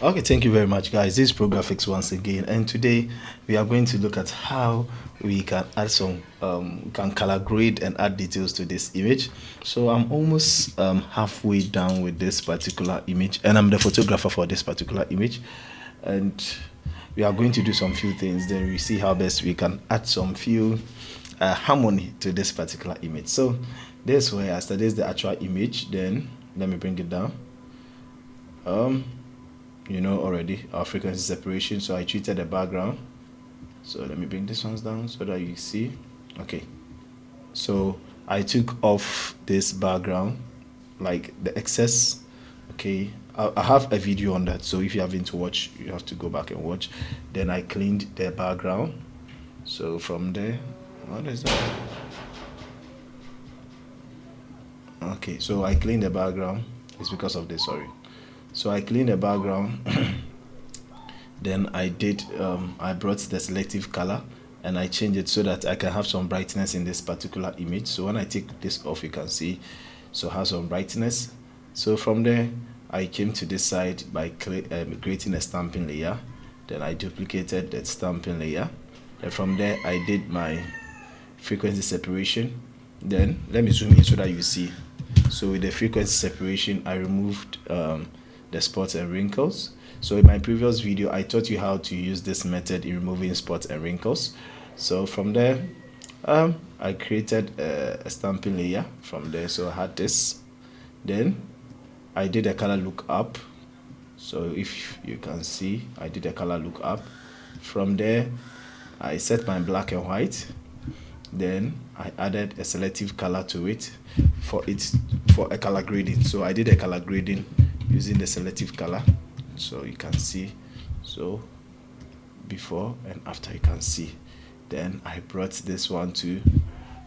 Okay, thank you very much, guys. This is ProGraphics once again, and today we are going to look at how we can add some, can color grade and add details to this image. So I'm almost halfway down with this particular image, and I'm the photographer for this particular image, and we are going to do some few things. Then we see how best we can add some few harmony to this particular image. So this way, after this the actual image, then let me bring it down. You know already our frequency separation, so I treated the background. So let me bring this ones down so that you see. Okay, so I took off this background, like the excess. Okay, I have a video on that, so if you haven't watched, you have to go back and watch. Then I cleaned the background. So from there, what is that? Okay, so I cleaned the background. It's because of this, sorry. So I cleaned the background. Then I brought the selective color and I changed it so that I can have some brightness in this particular image. So when I take this off, you can see, so has some brightness. So from there, I came to this side by creating a stamping layer. Then I duplicated that stamping layer. And from there, I did my frequency separation. Then let me zoom in so that you see. So with the frequency separation, I removed the spots and wrinkles. So in my previous video, I taught you how to use this method in removing spots and wrinkles. So from there, I created a stamping layer from there. So I had this. Then I did a color lookup. So if you can see, I did a color lookup. From there, I set my black and white. Then I added a selective color to it for a color grading. So I did a color grading using the selective color, so you can see, so before and after you can see. Then I brought this one too,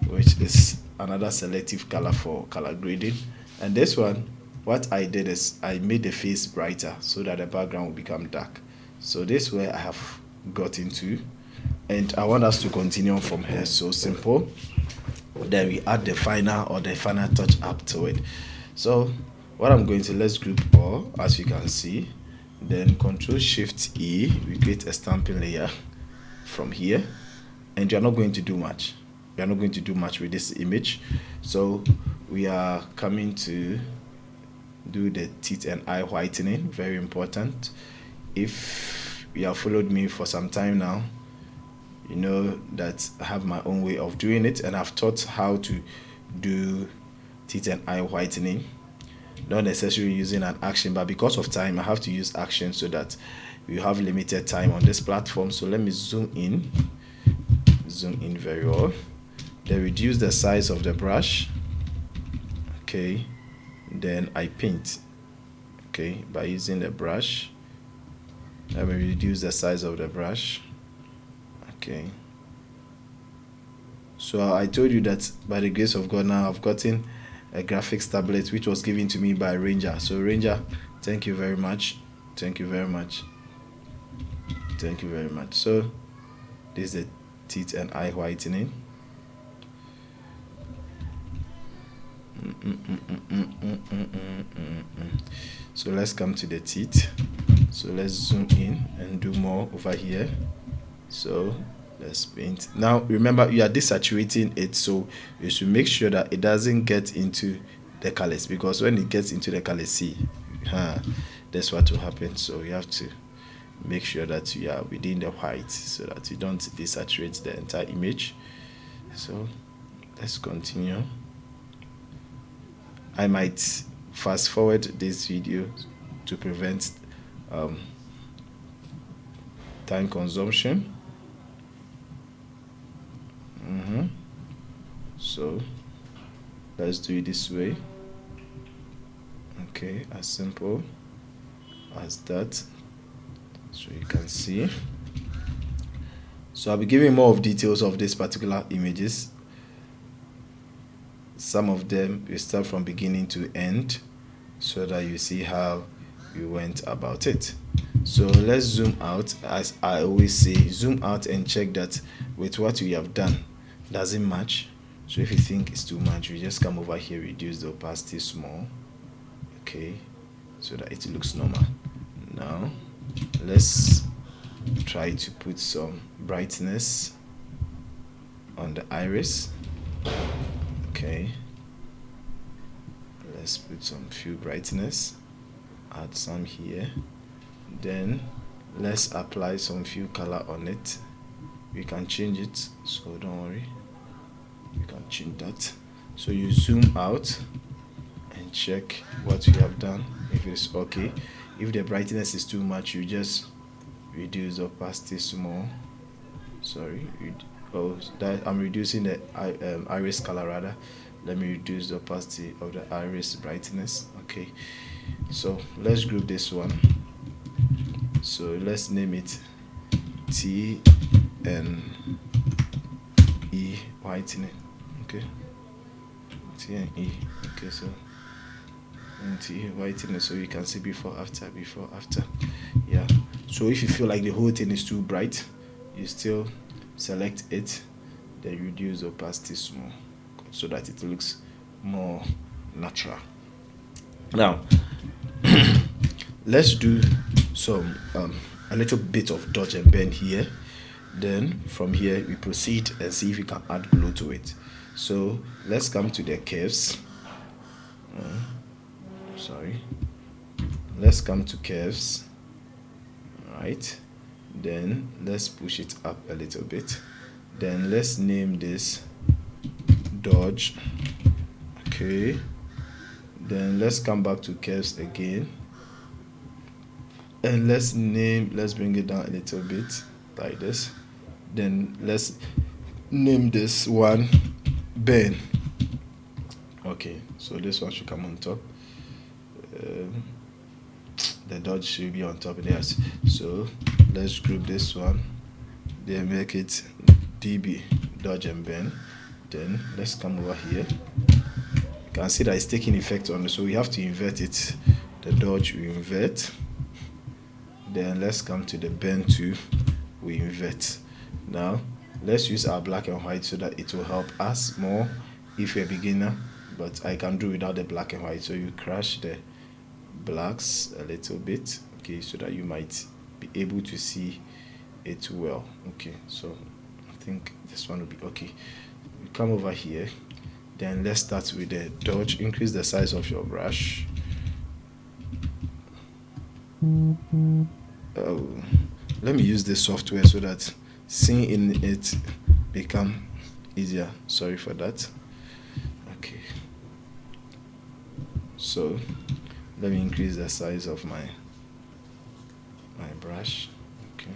which is another selective color for color grading. And this one, what I did is I made the face brighter so that the background will become dark. So this way I have got into, and I want us to continue on from here. So simple. Then we add the final touch up to it. So what I'm going to, let's group all, as you can see. Then Control Shift E, we create a stamping layer from here, and you're not going to do much. We are not going to do much with this image. So we are coming to do the teeth and eye whitening, very important. If you have followed me for some time now, you know that I have my own way of doing it, and I've taught how to do teeth and eye whitening, not necessarily using an action, but because of time I have to use action so that we have limited time on this platform. So let me zoom in very well. Then reduce the size of the brush. Okay, then I paint. Okay, by using the brush, let me reduce the size of the brush. Okay, so I told you that by the grace of God now I've gotten a graphics tablet which was given to me by Ranger. So Ranger, thank you very much. Thank you very much. Thank you very much. So this is the teeth and eye whitening. So let's come to the teeth. So let's zoom in and do more over here. So let's paint. Now remember, you are desaturating it, so you should make sure that it doesn't get into the colors, because when it gets into the colors, see, that's what will happen. So you have to make sure that you are within the white so that you don't desaturate the entire image. So let's continue. I might fast forward this video to prevent time consumption. So let's do it this way. Okay, as simple as that. So you can see. So I'll be giving more of details of these particular images. Some of them we start from beginning to end so that you see how we went about it. So let's zoom out. As I always say, zoom out and check that with what we have done doesn't match. So if you think it's too much, we just come over here, reduce the opacity small, okay, so that it looks normal. Now let's try to put some brightness on the iris. Okay, let's put some few brightness, add some here, then let's apply some few color on it. We can change it, so don't worry, you can change that. So you zoom out and check what you have done, if it's okay. If the brightness is too much, you just reduce the opacity small. Sorry, that I'm reducing the iris color rather. Let me reduce the opacity of the iris brightness. Okay, so let's group this one. So let's name it T and E whitening. Okay, T and E. Okay, so T whitening, so you can see before after. Yeah, so if you feel like the whole thing is too bright, you still select it, then reduce the opacity small so that it looks more natural. Now let's do some a little bit of dodge and bend here. Then from here we proceed and see if we can add glow to it. So let's come to the curves. Let's come to curves. Right, then let's push it up a little bit. Then let's name this dodge. Okay, then let's come back to curves again, and let's bring it down a little bit like this. Then let's name this one bend. Okay, so this one should come on top. The dodge should be on top of this. So let's group this one, then make it DB, dodge and bend. Then let's come over here. You can see that it's taking effect on it, so we have to invert it. The dodge we invert, then let's come to the bend too, we invert. Now let's use our black and white so that it will help us more if you're a beginner, but I can do without the black and white. So you crush the blacks a little bit, okay, so that you might be able to see it well. Okay, so I think this one will be okay. You come over here, then let's start with the dodge. Increase the size of your brush. Let me use this software so that seeing in it become easier. Sorry for that. Okay, so let me increase the size of my brush. Okay,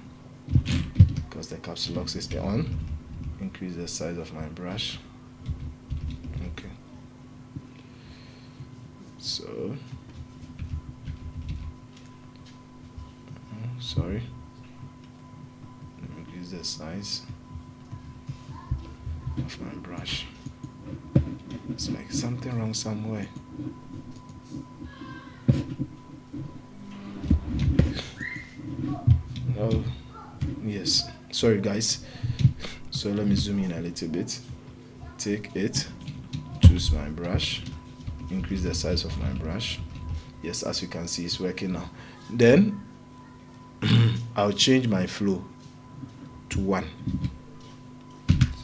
because the caps lock is on. Increase the size of my brush. Okay, so sorry, increase the size of my brush. It's like something wrong somewhere. Oh yes, sorry guys. So let me zoom in a little bit. Take it, choose my brush, increase the size of my brush. Yes, as you can see, it's working now. Then I'll change my flow to 1.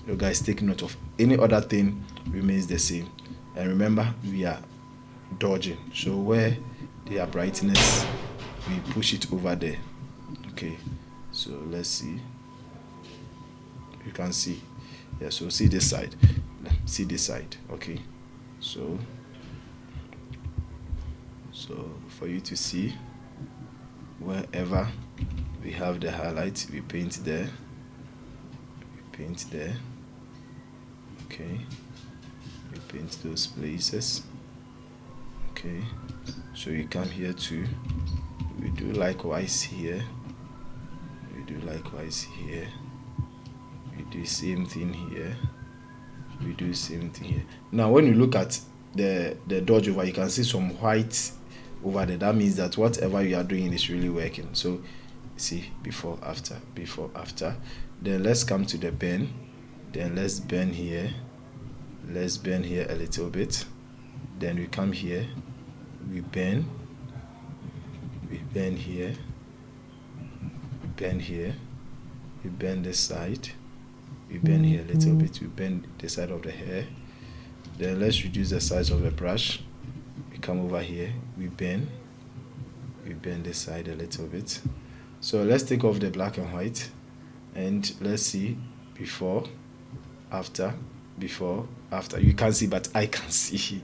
So guys, take note of any other thing remains the same. And remember, we are dodging, so where there are brightness, we push it over there. Okay, so let's see. You can see, yeah, so see this side, okay. So for you to see, wherever we have the highlight, we paint there, okay, we paint those places. Okay, so you come here too, we do likewise here, we do same thing here, we do same thing here. Now when you look at the dodge over, you can see some white over there. That means that whatever you are doing is really working. So see, before after. Then let's come to the bend. Then let's bend here a little bit. Then we come here, we bend bend here, bend here, we bend this side, we bend here a little bit, we bend the side of the hair. Then let's reduce the size of the brush. We come over here, we bend this side a little bit. So let's take off the black and white and let's see before, after, before, after. You can't see, but I can see.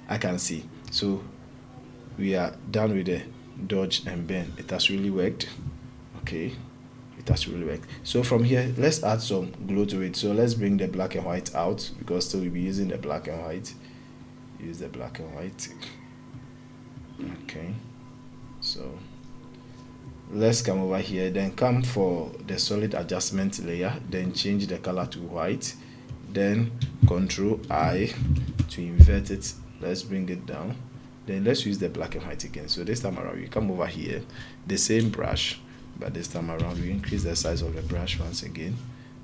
I can see. So we are done with the dodge and bend. It has really worked. Okay, it has really worked. So from here, let's add some glow to it. So let's bring the black and white out, because still we'll be using the black and white. Use the black and white. Okay, so let's come over here, then come for the solid adjustment layer, then change the color to white, then Control I to invert it. Let's bring it down, then let's use the black and white again. So this time around we come over here, the same brush, but this time around we increase the size of the brush once again,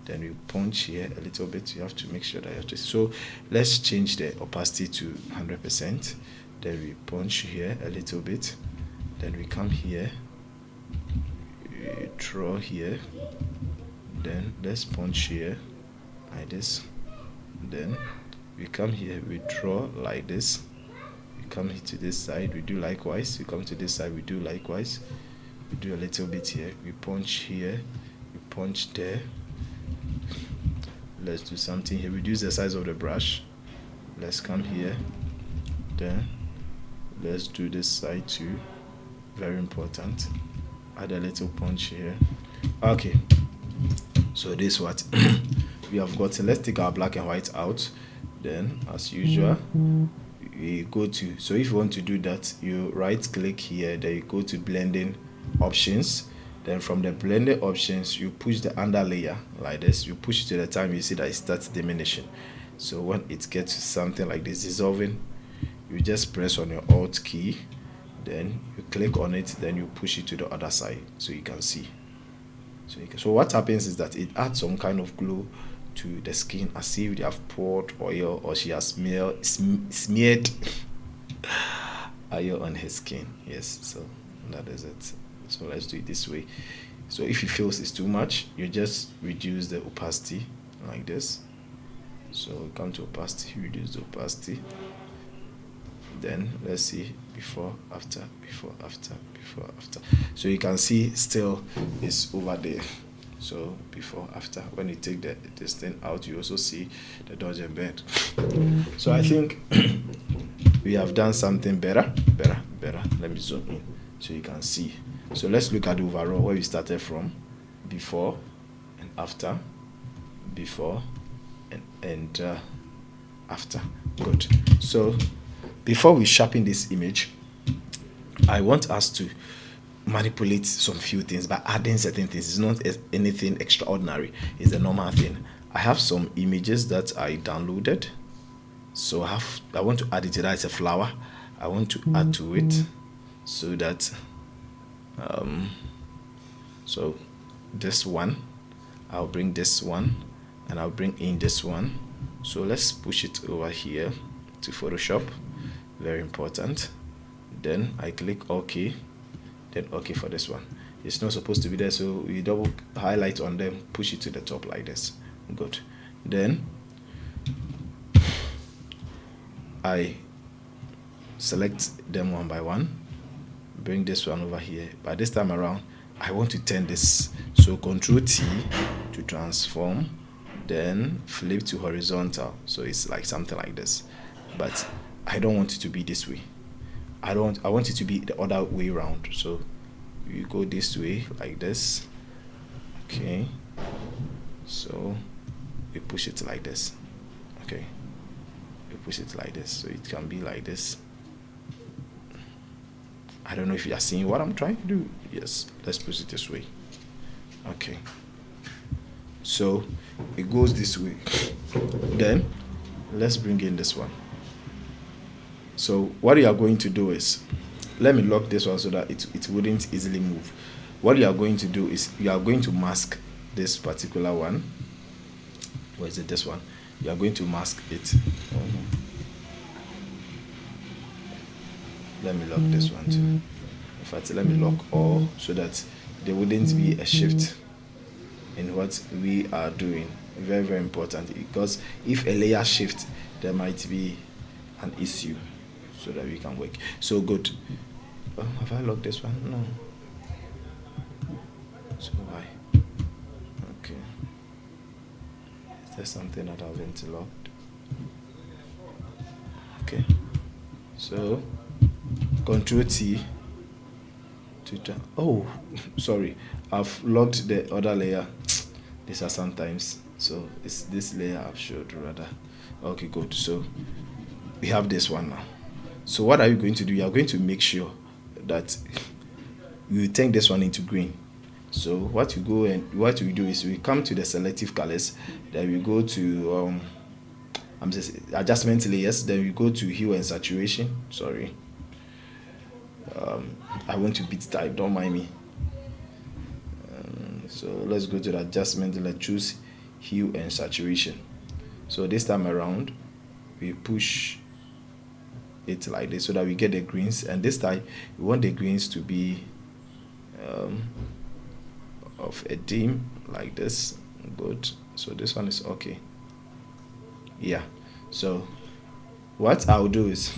then we punch here a little bit. You have to make sure that you have to. So let's change the opacity to 100%, then we punch here a little bit, then we come here, we draw here, then let's punch here like this, then we come here, we draw like this, we come here to this side, we do likewise, we come to this side, we do likewise, we do a little bit here, we punch here, we punch there. Let's do something here, reduce the size of the brush, let's come here, then let's do this side too, very important, add a little punch here. Okay, so this is what we have gotten. Let's take our black and white out, then as usual we go to, so if you want to do that, you right click here, then you go to blending options, then from the blending options you push the under layer like this, you push it to the time you see that it starts diminishing. So when it gets to something like this, dissolving, you just press on your alt key, then you click on it, then you push it to the other side so you can see. So what happens is that it adds some kind of glow to the skin, as if they have poured oil or she has smeared oil on her skin. Yes, so that is it. So let's do it this way. So if it feels it's too much, you just reduce the opacity like this. So come to opacity, reduce the opacity, then let's see before, after, before, after, before, after. So you can see still it's over there. So before, after, when you take this thing out, you also see the dodge and bend. So I think we have done something better. Let me zoom in so you can see. So let's look at the overall where we started from, before and after, before and after. Good. So before we sharpen this image, I want us to manipulate some few things by adding certain things. It's not anything extraordinary, it's a normal thing. I have some images that I downloaded, so I want to add it to that. It's a flower. I want to add to it so that so this one, I'll bring this one and I'll bring in this one. So let's push it over here to Photoshop, very important. Then I click OK, then OK for this one. It's not supposed to be there, so we double highlight on them, push it to the top like this. Good. Then I select them one by one, bring this one over here, but this time around I want to turn this, so Control T to transform, then flip to horizontal, so it's like something like this, but I don't want it to be this way. I want it to be the other way around. So you go this way like this. Okay, so we push it like this. Okay, we push it like this, so it can be like this. I don't know if you are seeing what I'm trying to do. Yes, let's push it this way. Okay, so it goes this way. Then let's bring in this one. So what you are going to do is, let me lock this one so that it wouldn't easily move. What you are going to do is you are going to mask this particular one. Where is it? This one. You are going to mask it. Let me lock this one too. fact, let me lock all so that there wouldn't be a shift in what we are doing. Very, very important, because if a layer shifts, there might be an issue, so that we can work. So good. Oh, have I locked this one? No. So why? Okay. Is there something that I haven't locked? Okay. So Control T to turn. Oh, sorry. I've locked the other layer. These are sometimes. So it's this layer I've showed rather. Okay, good. So we have this one now. So what are you going to do? You are going to make sure that you turn this one into green. So what you do is we come to the selective colors, then we go to adjustment layers, then we go to hue and saturation. Sorry, I want to beat type, don't mind me. So let's go to the adjustment. Let's choose hue and saturation. So this time around we push it like this so that we get the greens, and this time we want the greens to be of a dim like this. Good. So this one is okay. Yeah. So what I'll do is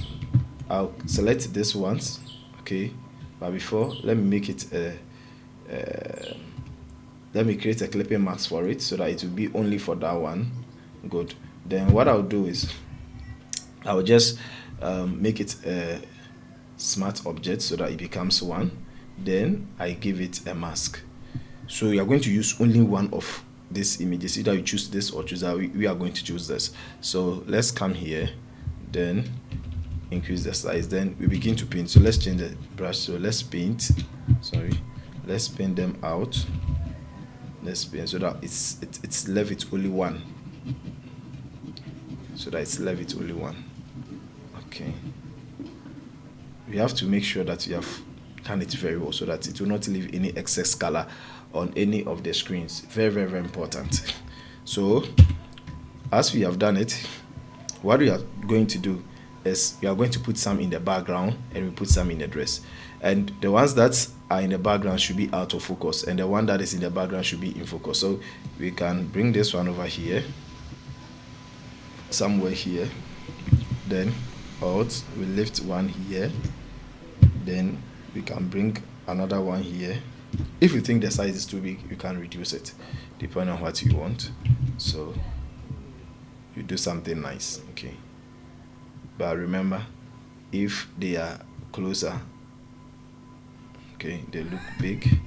I'll select this once. Okay. But before, let me make it let me create a clipping mask for it so that it will be only for that one. Good. Then what I'll do is I'll just make it a smart object so that it becomes one. Then I give it a mask. So you are going to use only one of these images. Either you choose this or choose that. We are going to choose this. So let's come here, then increase the size. Then we begin to paint. So let's change the brush. So let's paint. Sorry, let's paint them out. Let's paint so that it's left with only one. So that it's left with only one. Okay. We have to make sure that we have done it very well so that it will not leave any excess color on any of the screens. Very, very, very important. So as we have done it, what we are going to do is we are going to put some in the background and we put some in the dress, and the ones that are in the background should be out of focus and the one that is in the background should be in focus. So we can bring this one over here, somewhere here, then out, we lift one here, then we can bring another one here. If you think the size is too big, you can reduce it depending on what you want. So you do something nice. Okay, but remember, if they are closer, okay, they look big.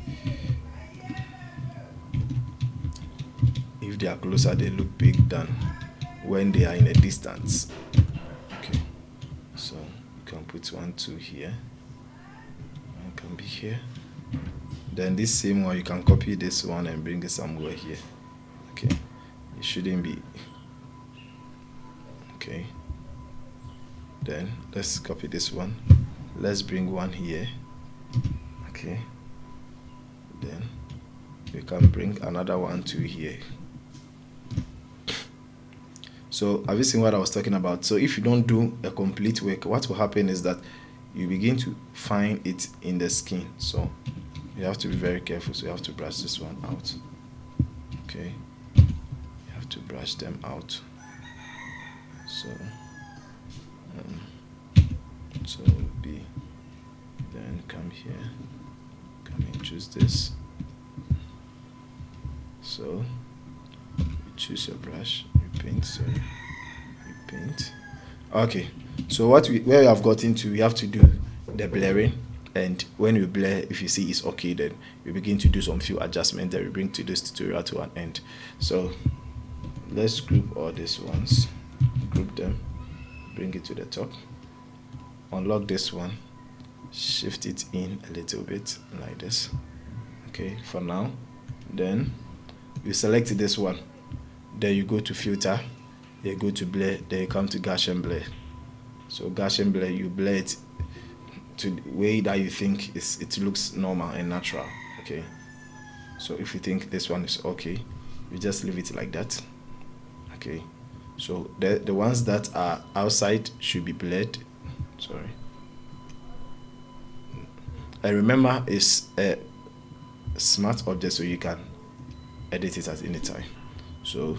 If they are closer, they look big than when they are in a distance. Okay, so you can put 1, 2 here, one can be here. Then this same one, you can copy this one and bring it somewhere here. Okay, it shouldn't be. Okay, then let's copy this one. Let's bring one here. Okay, then we can bring another one to here. So have you seen what I was talking about? So if you don't do a complete work, what will happen is that you begin to find it in the skin. So you have to be very careful. So you have to brush this one out. Okay, you have to brush them out. So so be, then come here, come and choose this. So you choose your brush, you paint. So you paint. Okay, so where we have got into, we have to do the blurring. And when you blur, if you see it's okay, then we begin to do some few adjustments that we bring to this tutorial to an end. So let's group all these ones, group them, bring it to the top, unlock this one, shift it in a little bit like this. Okay, for now. Then you select this one, then you go to filter, you go to blur, then you come to Gaussian blur. So Gaussian blur, you blur it to the way that you think it looks normal and natural. Okay, so if you think this one is okay, you just leave it like that. Okay, so the ones that are outside should be blurred. Sorry, And remember, it's a smart object, so you can edit it at any time. So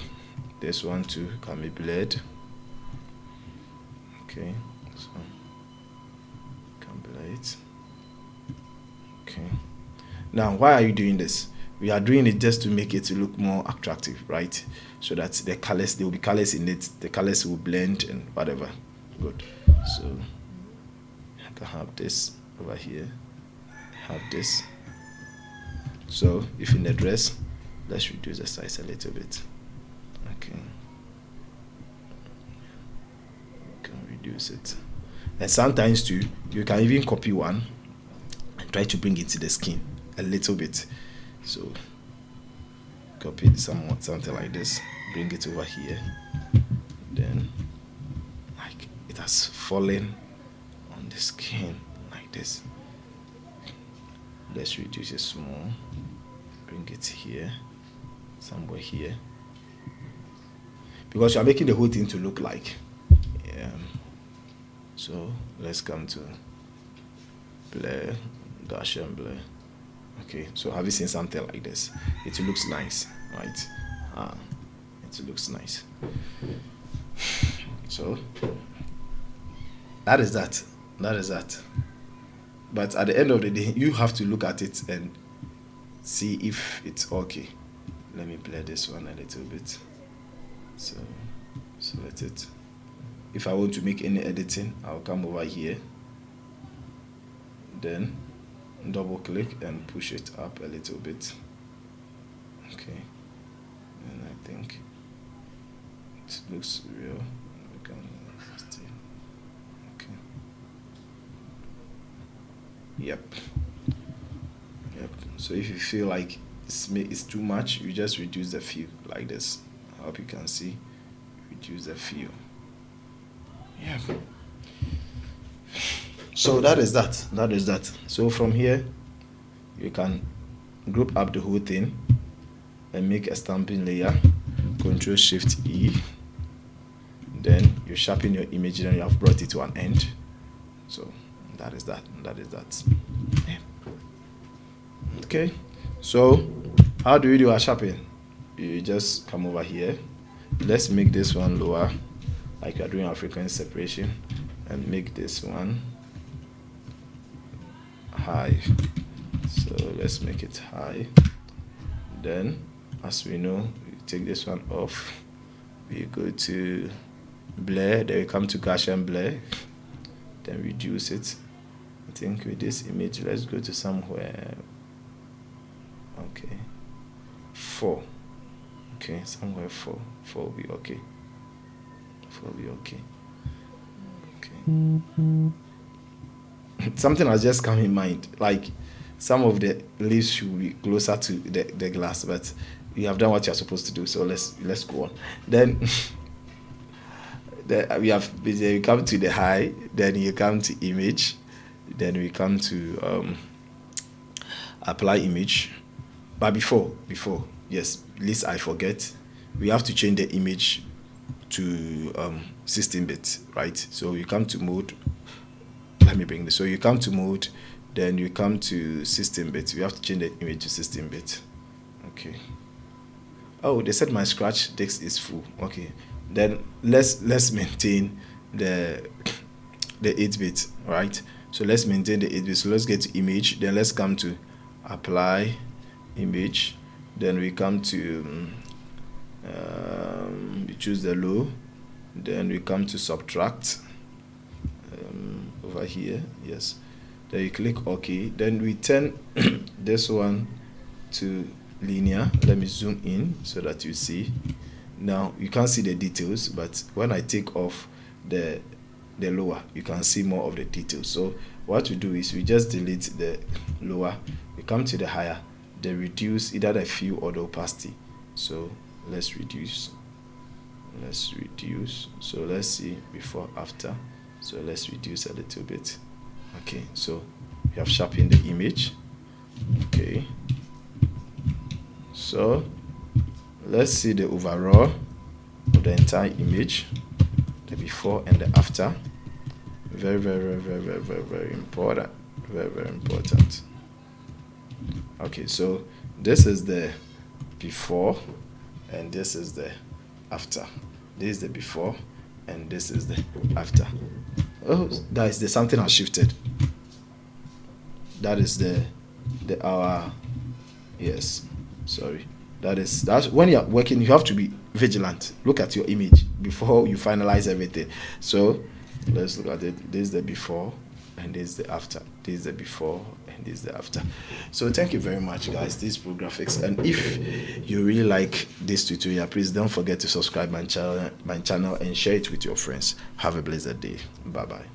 this one too can be blurred. Okay, so can blur it. Okay. Now, why are you doing this? We are doing it just to make it look more attractive, right? So that the colors, there will be colors in it, the colors will blend and whatever. Good. So I can have this over here, have this. So if in the dress, let's reduce the size a little bit. Okay. Can reduce it. And sometimes too, you can even copy one and try to bring it to the skin a little bit. So copy something like this, bring it over here, then like it has fallen on the skin like this. Let's reduce it small, bring it here, somewhere here, because you are making the whole thing to look like. So let's come to blur, Gaussian blur. Okay, so have you seen something like this? It looks nice, right? It looks nice. So that is that. But at the end of the day, you have to look at it and see if it's okay. Let me blur this one a little bit. So select it. If I want to make any editing, I'll come over here, then double click and push it up a little bit. Okay, and I think it looks real. We can still, okay. Yep. So if you feel like it's too much, you just reduce the fill like this. I hope you can see. Reduce the fill. Yeah. So that is that. So from here, you can group up the whole thing and make a stamping layer. Control Shift E. Then you sharpen your image, and you have brought it to an end. So that is that. Yeah. Okay. So how do we do our sharpening? You just come over here. Let's make this one lower, like we are doing our frequency separation, and make this one high. So let's make it high. Then, as we know, we take this one off. We go to blur. Then we come to Gaussian blur. Then reduce it. I think with this image, let's go to somewhere. Okay, 4. Okay, somewhere 4. 4 will be okay. 4 will be okay. Okay. Something has just come in mind. Like some of the leaves should be closer to the glass, but you have done what you are supposed to do. So let's go on. Then we come to the high. Then you come to image. Then we come to apply image. But before, yes, least I forget, we have to change the image to 16-bit, right? So you come to mode. Let me bring this. So you come to mode, then you come to 16-bit. You have to change the image to 16-bit. Okay. Oh, they said my scratch disk is full. Okay. Then let's maintain the 8-bit, right? So let's maintain the 8-bit. So let's get to image. Then let's come to apply image. Then we come to we choose the low. Then we come to subtract over here. Yes. Then you click OK. Then we turn this one to linear. Let me zoom in so that you see. Now you can't see the details, but when I take off the lower, you can see more of the details. So what we do is we just delete the lower. We come to the higher. They reduce either the fill or the opacity. So let's reduce. So let's see before, after. So let's reduce a little bit. Okay, so we have sharpened the image. Okay, so let's see the overall of the entire image, the before and the after. Very important. Very, very important. Okay, so this is the before and this is the after. This is the before and this is the after. Oh, guys, there's something has shifted. That is the our, yes, sorry. That's when you're working, you have to be vigilant. Look at your image before you finalize everything. So let's look at it. This is the before and this is the after. This is the before and this is the after. So thank you very much, guys. This is Pro Graphics, and if you really like this tutorial, please don't forget to subscribe my channel and share it with your friends. Have a blessed day. Bye bye.